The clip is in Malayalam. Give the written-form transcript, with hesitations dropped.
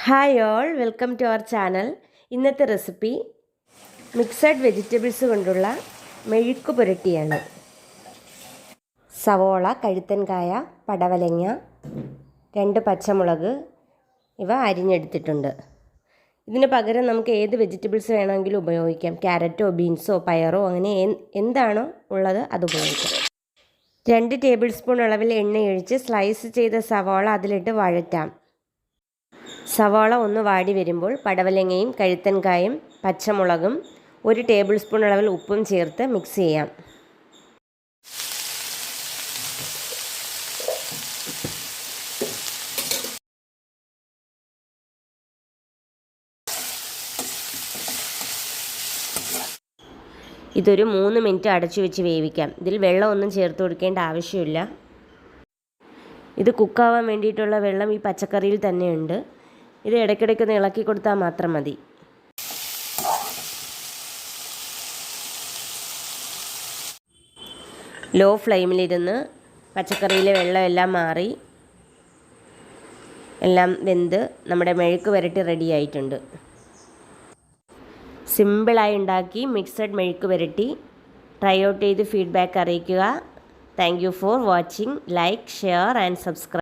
Hi all, welcome to our channel. ഇന്നത്തെ റെസിപ്പി മിക്സഡ് വെജിറ്റബിൾസ് കൊണ്ടുള്ള മെഴുക്ക് പുരട്ടിയാണ്. സവോള, കഴുത്തൻകായ, പടവലങ്ങ, 2 പച്ചമുളക് ഇവ അരിഞ്ഞെടുത്തിട്ടുണ്ട്. ഇതിന് പകരം നമുക്ക് ഏത് വെജിറ്റബിൾസ് വേണമെങ്കിലും ഉപയോഗിക്കാം. ക്യാരറ്റോ ബീൻസോ പയറോ അങ്ങനെ എന്താണോ ഉള്ളത് അത് ഉപയോഗിക്കാം. 2 ടേബിൾ സ്പൂൺ അളവിൽ എണ്ണയൊഴിച്ച് സ്ലൈസ് ചെയ്ത സവോള അതിലിട്ട് വഴറ്റാം. സവാള ഒന്ന് വാടി വരുമ്പോൾ പടവലങ്ങയും കഴുത്തൻകായും പച്ചമുളകും 1 ടേബിൾ സ്പൂൺ അളവിൽ ഉപ്പും ചേർത്ത് മിക്സ് ചെയ്യാം. ഇതൊരു 3 മിനിറ്റ് അടച്ചു വെച്ച് വേവിക്കാം. ഇതിൽ വെള്ളമൊന്നും ചേർത്ത് കൊടുക്കേണ്ട ആവശ്യമില്ല. ഇത് കുക്കാവാൻ വേണ്ടിയിട്ടുള്ള വെള്ളം ഈ പച്ചക്കറിയിൽ തന്നെയുണ്ട്. ഇത് ഇടയ്ക്കിടയ്ക്കൊന്ന് ഇളക്കി കൊടുത്താൽ മാത്രം മതി. ലോ ഫ്ലെയിമിലിരുന്ന് പച്ചക്കറിയിലെ വെള്ളമെല്ലാം മാറി എല്ലാം വെന്ത് നമ്മുടെ മെഴുക്ക് പുരട്ടി റെഡി ആയിട്ടുണ്ട്. സിമ്പിളായി ഉണ്ടാക്കി മിക്സഡ് മെഴുക്ക് പുരട്ടി ട്രൈ ഔട്ട് ചെയ്ത് ഫീഡ്ബാക്ക് അറിയിക്കുക. Thank you for watching. Like, share and subscribe.